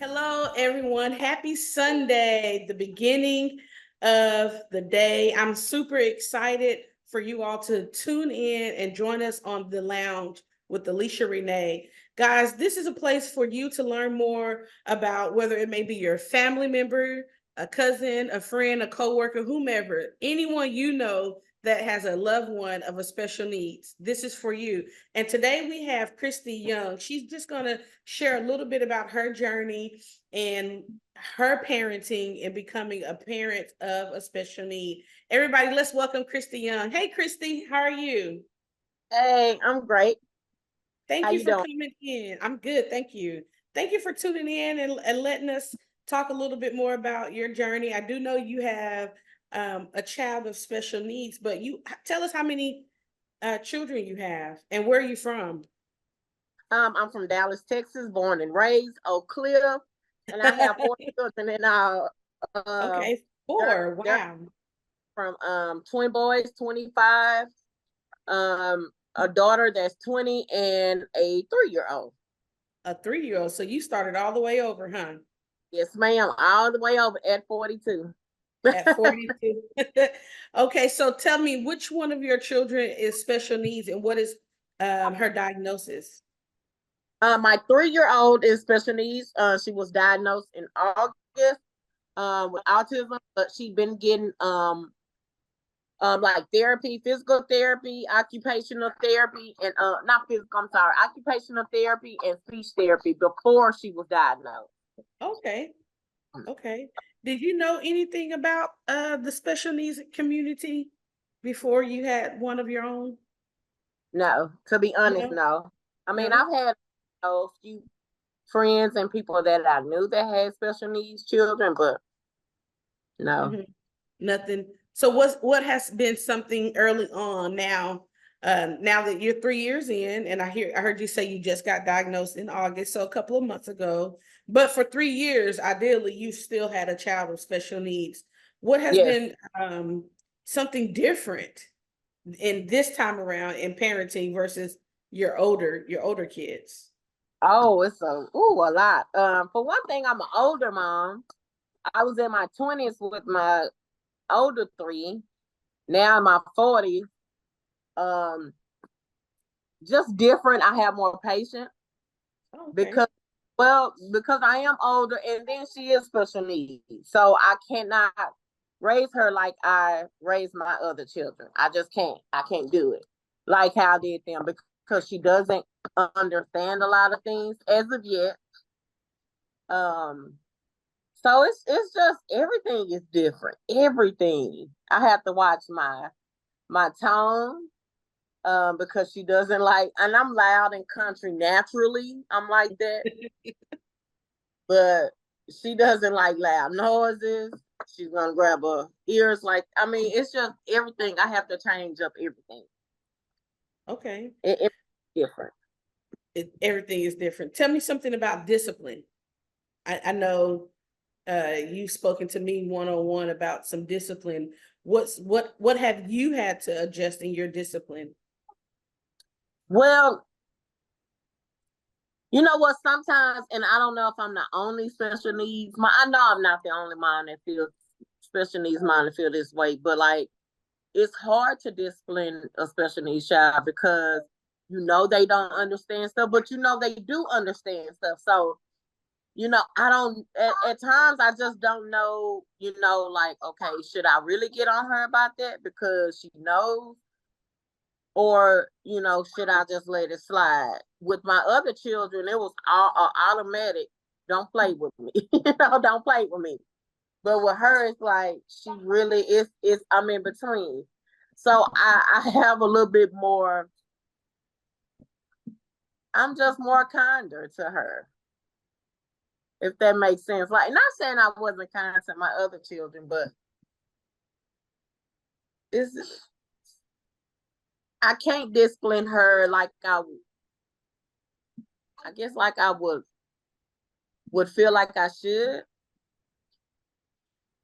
Hello, everyone. Happy Sunday, the beginning of the day. I'm super excited for you all to tune in and join us on the lounge with Alicia Renee. Guys, this is a place for you to learn more about whether it may be your family member, a cousin, a friend, a coworker, whomever, anyone you know that has a loved one of a special needs. This is for you. And today we have Christy Young. She's just going to share a little bit about her journey and her parenting and becoming a parent of a special need. Everybody, let's welcome Christy Young. Hey, Christy, how are you? Hey, I'm great. Thank How you you for doing? coming in. I'm good. Thank you. Thank you for tuning in and letting us talk a little bit more about your journey. I do know you have a child of special needs, but you tell us how many children you have and where are you from? I'm from Dallas, Texas, born and raised, Oak Cliff, and I have four children. And Okay, they're 4. Wow. from twin boys, 25, a daughter that's 20, and a 3-year old. A 3-year-old. So you started all the way over, huh? Yes, ma'am, all the way over at 42. At 42. Okay, so tell me which one of your children is special needs and what is her diagnosis? My 3-year old is special needs. She was diagnosed in August with autism, but she's been getting like therapy, physical therapy, occupational therapy, and not physical, I'm sorry, occupational therapy and speech therapy before she was diagnosed. Okay, okay. Did you know anything about the special needs community before you had one of your own? No, to be honest, No, no. I mean, no. I've had a few friends and people that I knew that had special needs children, but no. Hmm. Nothing. So what has been something early on now? Now that you're 3 years in, and I heard you say you just got diagnosed in August, so a couple of months ago. But for 3 years, ideally, you still had a child with special needs. What has Yes. been something different in this time around in parenting versus your older kids? Oh, it's a lot. For one thing, I'm an older mom. I was in my 20s with my older three. Now in my 40s. Um, just different. I have more patience Okay. because, well, because I am older, and then she is special needs, so I cannot raise her like I raised my other children. I just can't. I can't do it like how I did them because she doesn't understand a lot of things as of yet. Um, so it's just everything is different. Everything. I have to watch my tone because she doesn't like, and I'm loud and country naturally. I'm like that, but she doesn't like loud noises. She's gonna grab her ears. Like, I mean, it's just everything. I have to change up everything. Okay. It's different. Everything is different. Tell me something about discipline. I know you've spoken to me one-on-one about some discipline. What have you had to adjust in your discipline? Well, you know what? Sometimes, and I don't know if I'm the only special needs. I know I'm not the only mom that feels special needs mom that feel this way, but like it's hard to discipline a special needs child because you know they don't understand stuff, but you know they do understand stuff. So, I don't at times I just don't know, like, okay, should I really get on her about that because she knows? Or, should I just let it slide? With my other children, it was all automatic. Don't play with me. Don't play with me. But with her, it's like she really is I'm in between. So I have a little bit more, I'm just more kinder to her, if that makes sense. Like, not saying I wasn't kind to my other children, but it's I can't discipline her like I guess like I would feel like I should.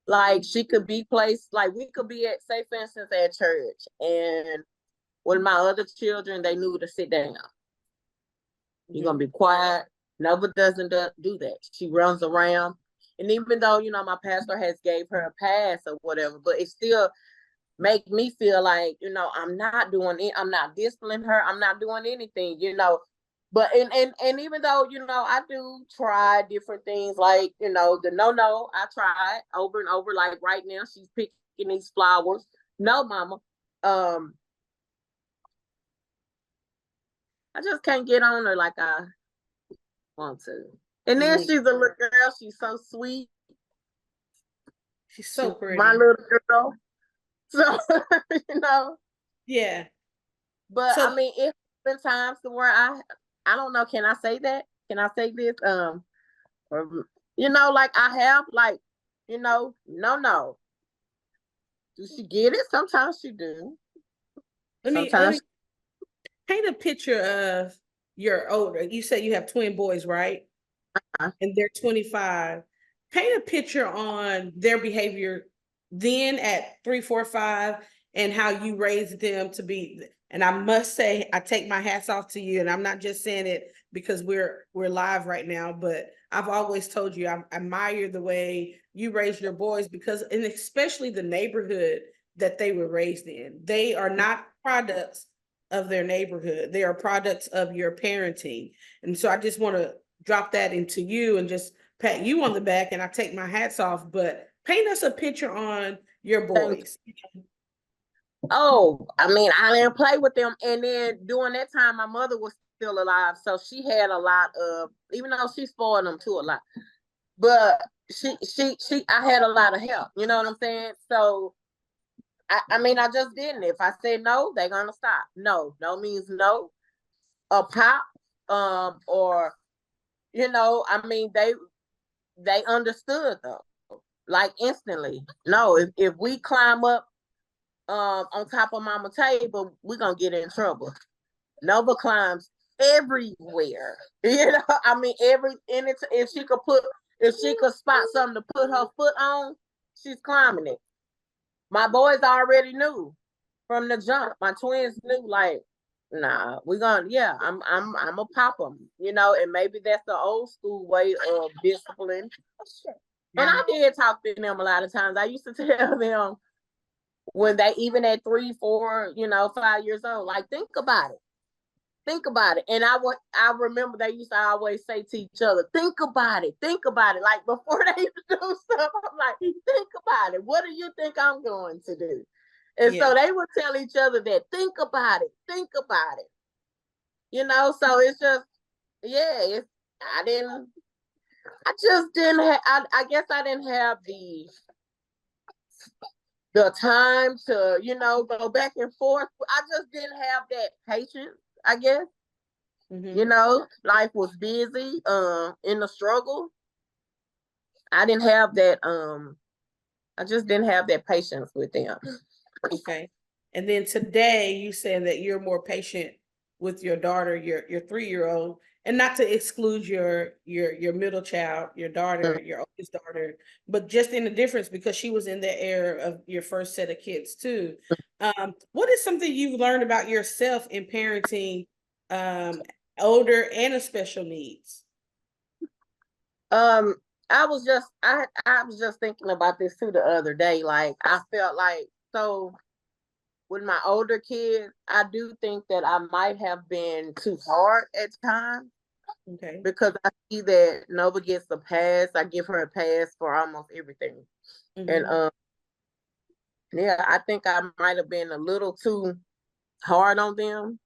Like she could be placed, like we could be at, say for instance, at church, and with my other children, they knew to sit down. You're gonna Mhm. be quiet. Nova doesn't do that. She runs around. And even though, you know, my pastor has gave her a pass or whatever, but it still make me feel like, you know, I'm not doing it. I'm not disciplining her. I'm not doing anything, you know. But and even though, you know, I do try different things, like, you know, the no, I try over and over. Like right now, she's picking these flowers. No, mama. I just can't get on her like I want to. And then she's a little girl. She's so sweet. She's so pretty. My little girl. So, you know. Yeah. But so, I mean, it's been times to where I don't know, can I say that? Can I say this? Or, you know, like I have, like, you know, no. Do she get it? Sometimes she do. Let me paint a picture of your older. You said you have twin boys, right? And they're 25. Paint a picture on their behavior then at 3, 4, 5, and how you raised them to be. And I must say, I take my hats off to you. And I'm not just saying it because we're live right now, but I've always told you I admire the way you raise your boys, because, and especially the neighborhood that they were raised in. They are not products of their neighborhood. They are products of your parenting. And so I just want to drop that into you and just pat you on the back, and I take my hats off, but paint us a picture on your boys. Oh, I mean, I didn't play with them. And then during that time, my mother was still alive. So she had a lot of, even though she spoiled them too a lot, but I had a lot of help. You know what I'm saying? So, I mean, I just didn't. If I say no, they're going to stop. No means no. A pop, or, you know, I mean, they understood though, like instantly. No, if we climb up on top of mama table, we're gonna get in trouble. Nova climbs everywhere. You know, I mean, if she could spot something to put her foot on, she's climbing it. My boys already knew from the jump. My twins knew, like, nah, I'm gonna pop them, you know, and maybe that's the old school way of discipline. And I did talk to them a lot of times. I used to tell them when they, even at 3, 4, 5 years old, like, think about it. And I remember they used to always say to each other, think about it. Like before they do stuff, I'm like, think about it. What do you think I'm going to do? And so they would tell each other that, think about it. So it's just, I guess I didn't have the time to, go back and forth. I just didn't have that patience, I guess. Life was busy, in the struggle. I didn't have that, I just didn't have that patience with them. Okay. And then today you said that you're more patient with your daughter, your 3-year-old, and not to exclude your middle child, your daughter, your oldest daughter, but just in the difference because she was in the era of your first set of kids too. What is something you've learned about yourself in parenting older and a special needs? I was just thinking about this too the other day. Like, I felt like, so with my older kids, I do think that I might have been too hard at times. Okay. Because I see that Nova gets a pass. I give her a pass for almost everything. And I think I might have been a little too hard on them.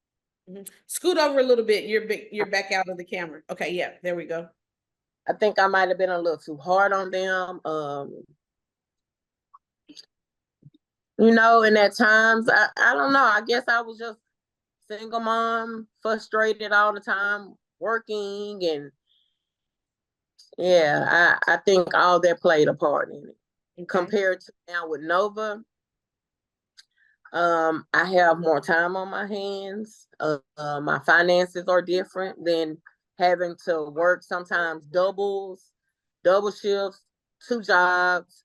Scoot over a little bit. You're back out of the camera. Okay, yeah, there we go. I think I might have been a little too hard on them. And at times, I don't know. I guess I was just single mom, frustrated all the time, working, and I think all that played a part in it. Okay. Compared to now with Nova, I have more time on my hands. My finances are different than having to work sometimes double shifts, 2 jobs,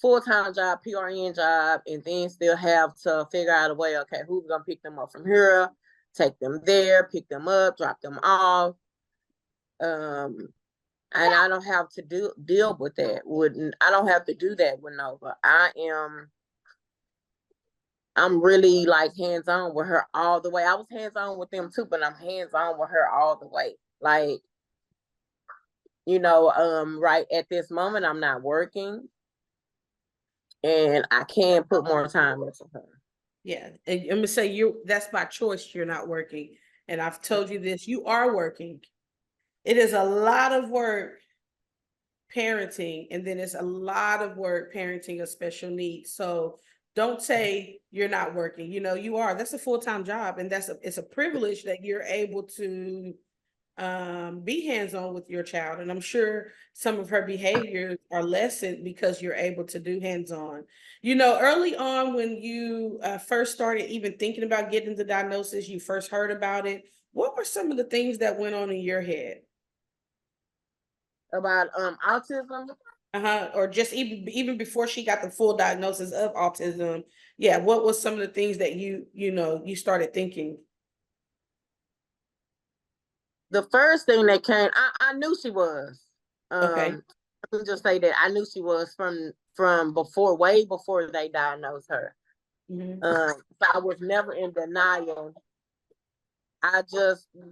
full-time job, PRN job, and then still have to figure out a way, okay, who's going to pick them up from here, take them there, pick them up, drop them off. Um, and I don't have to deal with that. I don't have to do that with Nova. I'm really like hands on with her all the way. I was hands on with them too, but I'm hands on with her all the way. Like, right at this moment, I'm not working, and I can put more time into her. Yeah, and I'm gonna say that's by choice. You're not working, and I've told you this. You are working. It is a lot of work parenting, and then it's a lot of work parenting a special needs. So don't say you're not working. You are. That's a full-time job, and it's a privilege that you're able to be hands-on with your child. And I'm sure some of her behaviors are lessened because you're able to do hands-on. Early on when you first started even thinking about getting the diagnosis, you first heard about it, what were some of the things that went on in your head? About autism? Or just even before she got the full diagnosis of autism. Yeah, what was some of the things that you started thinking? The first thing that came, I knew she was. Okay. Let me just say that I knew she was from before, way before they diagnosed her. Mm-hmm. So I was never in denial.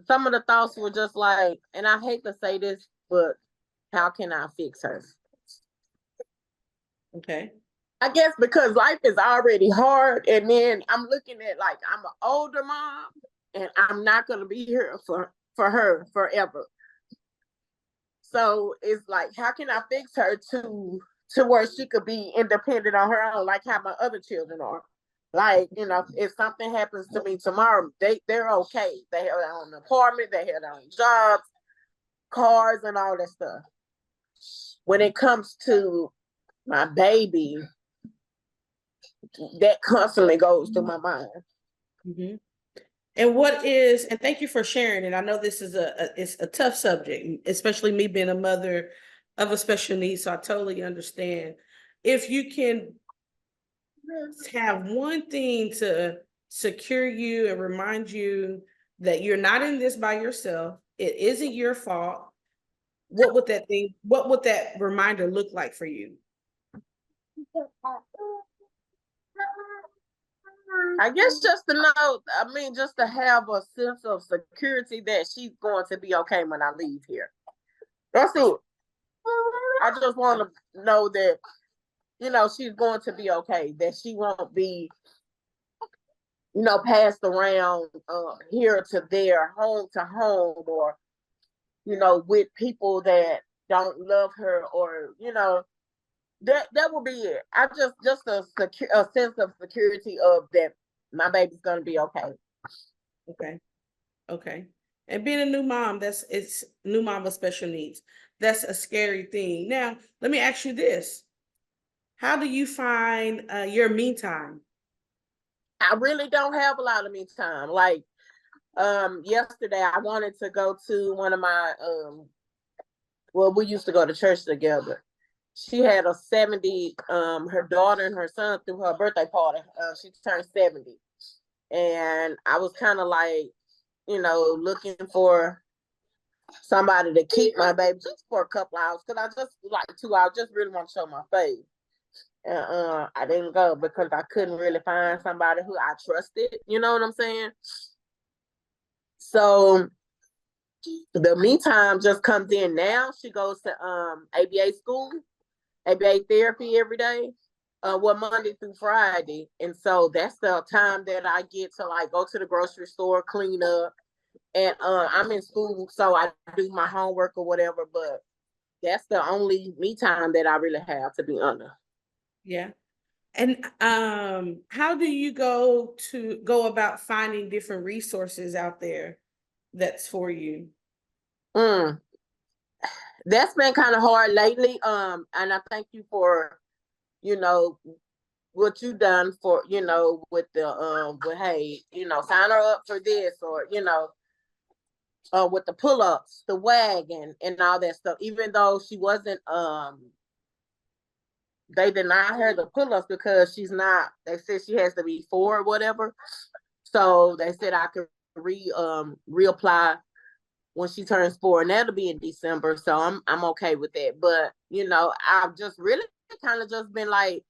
Some of the thoughts were just like, and I hate to say this, but how can I fix her? Okay. I guess because life is already hard, and then I'm looking at like I'm an older mom, and I'm not gonna be here for her forever. So it's like, how can I fix her to where she could be independent on her own, like how my other children are? Like, if something happens to me tomorrow, they're okay. They have their own apartment, they have their own jobs, cars, and all that stuff. When it comes to my baby, that constantly goes through my mind. Mm-hmm. And thank you for sharing it. I know this is it's a tough subject, especially me being a mother of a special needs, so I totally understand. If you can have one thing to secure you and remind you that you're not in this by yourself, it isn't your fault, what would that reminder look like for you? I guess just to know, just to have a sense of security that she's going to be okay when I leave here. That's it. I just want to know that, she's going to be okay, that she won't be, passed around here to there, home to home, or, with people that don't love her, or, that will be it. I just a sense of security of that my baby's going to be okay. Okay. Okay. And being a new mom, it's new mom with special needs. That's a scary thing. Now, let me ask you this. How do you find your me time? I really don't have a lot of me time. Like, yesterday I wanted to go to one of my well, we used to go to church together. She had a 70, her daughter and her son threw her birthday party. She turned 70. And I was kind of like, looking for somebody to keep my baby just for a couple hours, because I just like 2 hours, just really want to show my face. And I didn't go because I couldn't really find somebody who I trusted. You know what I'm saying? So the me time just comes in now. She goes to ABA school, ABA therapy every day. Monday through Friday. And so that's the time that I get to like go to the grocery store, clean up. And I'm in school, so I do my homework or whatever, but that's the only me time that I really have, to be honest. Yeah. And how do you go about finding different resources out there that's for you? Mm. That's been kind of hard lately. And I thank you for, you know, what you done for, with with, hey, sign her up for this, or, with the pull-ups, the wagon, and all that stuff. Even though she wasn't, they denied her the pull-ups because she's not. They said she has to be 4 or whatever. So they said I could reapply when she turns 4, and that'll be in December. So I'm okay with that. But I've just really kind of just been like,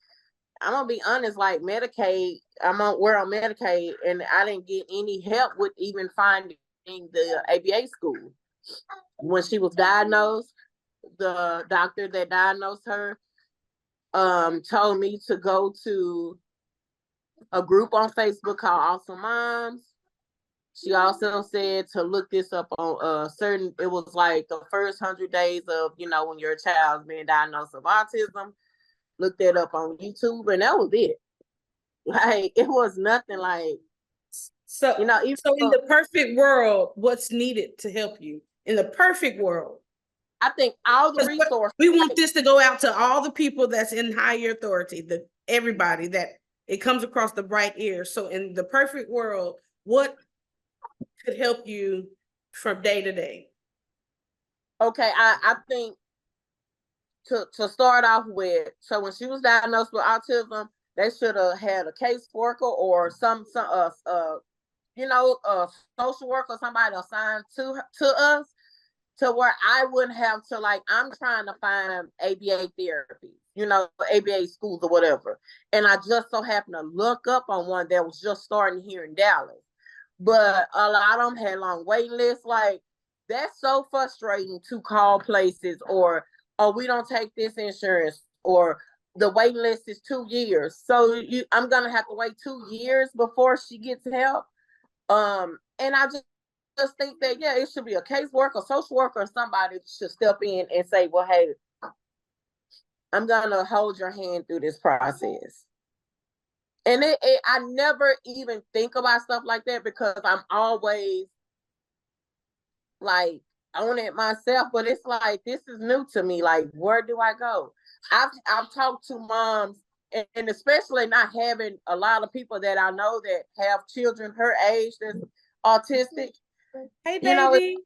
I'm gonna be honest, like Medicaid, we're on Medicaid, and I didn't get any help with even finding the ABA school. When she was diagnosed, the doctor that diagnosed her told me to go to a group on Facebook called Awesome Moms. She also said to look this up on it was like the first 100 days of, when your child's being diagnosed with autism. Look that up on YouTube, and that was it. Like, it was nothing like, so, even so in the perfect world, what's needed to help you? In the perfect world, I think all the resources. We want this to go out to all the people that's in higher authority, everybody that it comes across the bright ears. So in the perfect world, what could help you from day to day? Okay, I think to start off with, so when she was diagnosed with autism, they should have had a caseworker or some social worker, somebody assigned to us, to where I wouldn't have to, like, I'm trying to find ABA therapy, ABA schools or whatever. And I just so happened to look up on one that was just starting here in Dallas. But a lot of them had long waiting lists. Like, that's so frustrating to call places, or, oh, we don't take this insurance, or the waiting list is 2 years. So I'm going to have to wait 2 years before she gets help. And I just think that, yeah, it should be a caseworker, social worker, or somebody should step in and say, well, hey, I'm going to hold your hand through this process. And I never even think about stuff like that, because I'm always like on it myself. But it's like, this is new to me. Like, where do I go? I've talked to moms, and especially not having a lot of people that I know that have children her age that's autistic. Hey, baby.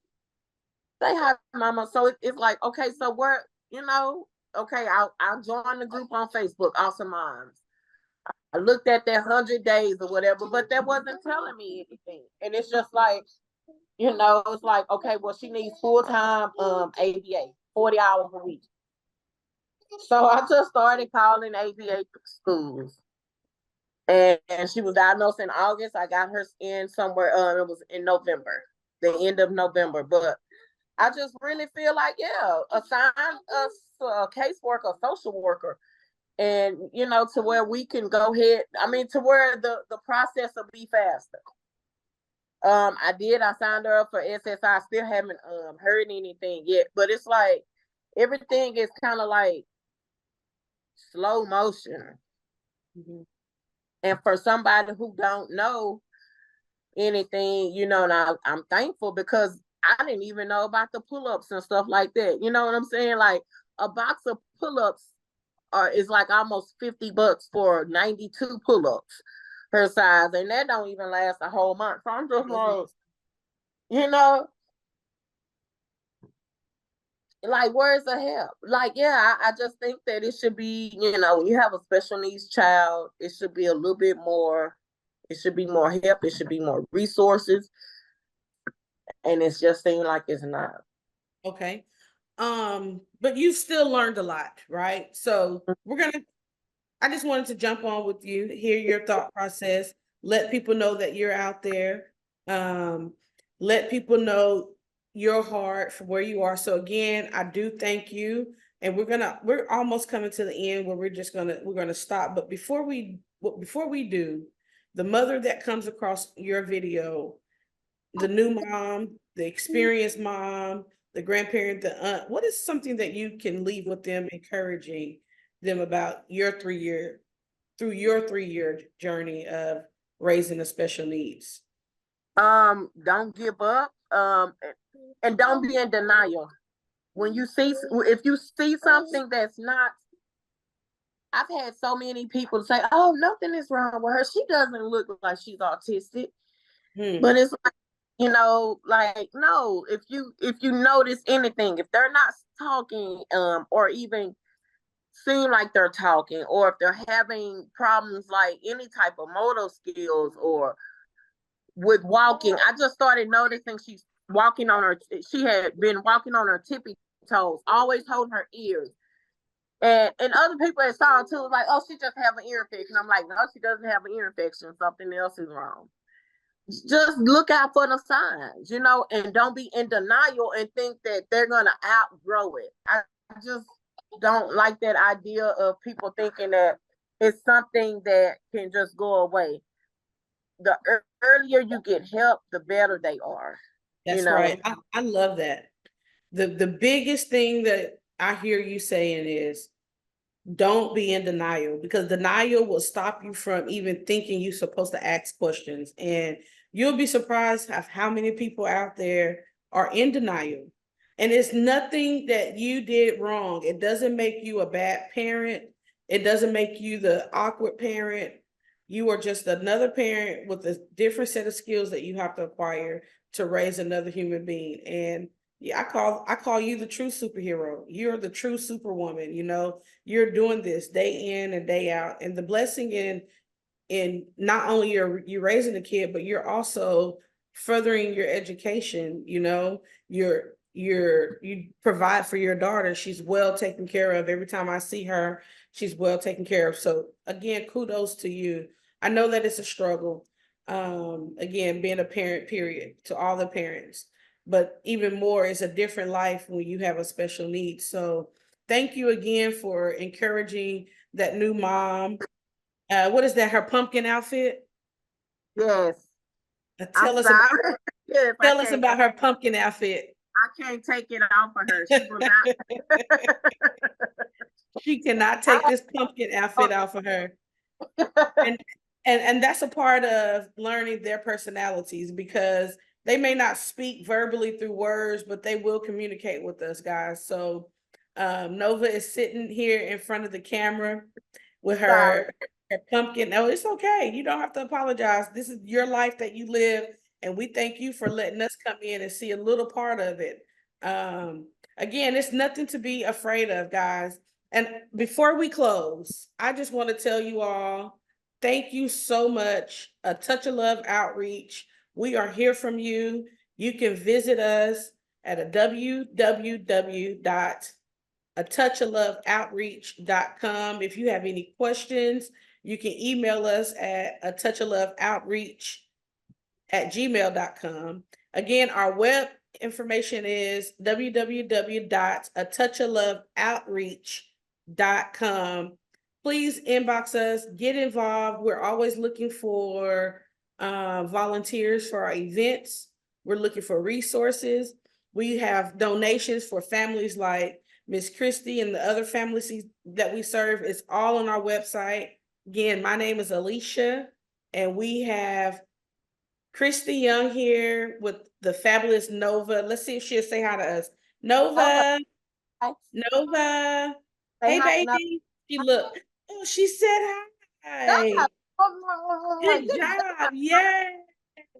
Say hi, mama. So it's like, okay, so where, okay, I'll join the group on Facebook, Awesome Moms. I looked at that 100 days or whatever, but that wasn't telling me anything. And it's just like, it's like, okay, well, she needs full-time ABA, 40 hours a week. So I just started calling ABA schools. And she was diagnosed in August. I got her in somewhere, it was in November, the end of November. But I just really feel like, yeah, assign us a caseworker, a social worker, and, to where we can go ahead. I mean, to where the process will be faster. I signed her up for SSI. I still haven't heard anything yet, but it's like everything is kind of like slow motion. Mm-hmm. And for somebody who don't know anything, and I'm thankful, because I didn't even know about the pull-ups and stuff like that. You know what I'm saying? Like, a box of pull-ups is like almost $50 for 92 pull-ups her size, and that don't even last a whole month. So I'm just like, where's the help? Like, yeah, I just think that it should be, when you have a special needs child, it should be a little bit more. It should be more help. It should be more resources. And it's just seemed like it's not. Okay. But you still learned a lot, right? So I just wanted to jump on with you, hear your thought process, let people know that you're out there. Let people know your heart for where you are. So again, I do thank you. And we're almost coming to the end where we're gonna stop. But before we do, the mother that comes across your video, the new mom, the experienced mom, the grandparent, the aunt, what is something that you can leave with them, encouraging them about your 3-year journey of raising the special needs? Don't give up. And don't be in denial. If you see something that's not, I've had so many people say, oh, nothing is wrong with her. She doesn't look like she's autistic. But it's like, like, no, if you notice anything, if they're not talking, or even seem like they're talking, or if they're having problems like any type of motor skills or with walking, I just started noticing she's walking on her, she had been walking on her tippy toes, always holding her ears. And other people that saw it too was like, oh, she just have an ear infection. I'm like, no, she doesn't have an ear infection. Something else is wrong. Just look out for the signs, you know, and don't be in denial and think that they're gonna outgrow it. I just don't like that idea of people thinking that it's something that can just go away. The earlier you get help, the better they are. You That's know, right. I love that. The biggest thing that I hear you saying is don't be in denial, because denial will stop you from even thinking you're supposed to ask questions. And you'll be surprised of how many people out there are in denial. And it's nothing that you did wrong. It doesn't make you a bad parent. It doesn't make you the awkward parent. You are just another parent with a different set of skills that you have to acquire to raise another human being. And yeah, I call you the true superhero. You're the true superwoman, you know. You're doing this day in and day out. And the blessing in not only you raising a kid, but you're also furthering your education, you know. You provide for your daughter. She's well taken care of. Every time I see her, she's well taken care of. So again, kudos to you. I know that it's a struggle. Again, being a parent, period, to all the parents. But even more, it's a different life when you have a special need. So thank you again for encouraging that new mom. What is that? Her pumpkin outfit? yes, I'm Tell us about sorry. Yes, tell us about her pumpkin outfit. I can't take it off of her. She will not. She cannot I, take this pumpkin outfit off of her. And and that's a part of learning their personalities, because they may not speak verbally through words, but they will communicate with us, guys. So Nova is sitting here in front of the camera with sorry. her pumpkin. No, it's okay. You don't have to apologize. This is your life that you live, and we thank you for letting us come in and see a little part of it. Again, it's nothing to be afraid of, guys. And before we close, I just want to tell you all, thank you so much. A Touch of Love Outreach. We are here from you. You can visit us at a www.atouchofloveoutreach.com. If you have any questions, you can email us at atouchofloveoutreach@gmail.com. Again, our web information is www.atouchofloveoutreach.com. Please inbox us, get involved. We're always looking for volunteers for our events. We're looking for resources. We have donations for families like Miss Christy and the other families that we serve. It's all on our website. Again, my name is Alicia, and we have Christy Young here with the fabulous Nova. Let's see if she'll say hi to us. Nova, Hi. Nova. Say Hey, hi. No. baby. She looked. Oh, she said hi. Good job. Yay.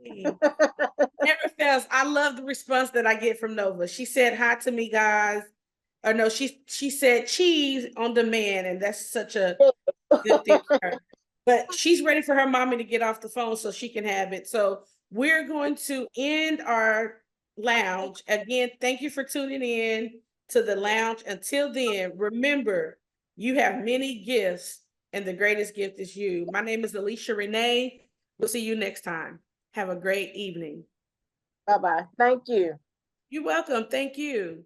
Never fails. I love the response that I get from Nova. She said hi to me, guys. Or no, she said cheese on demand, and that's such a good thing for her. But she's ready for her mommy to get off the phone so she can have it. So we're going to end our lounge. Again, thank you for tuning in to the lounge. Until then, remember, you have many gifts, and the greatest gift is you. My name is Alicia Renee. We'll see you next time. Have a great evening. Bye-bye. Thank you. You're welcome. Thank you.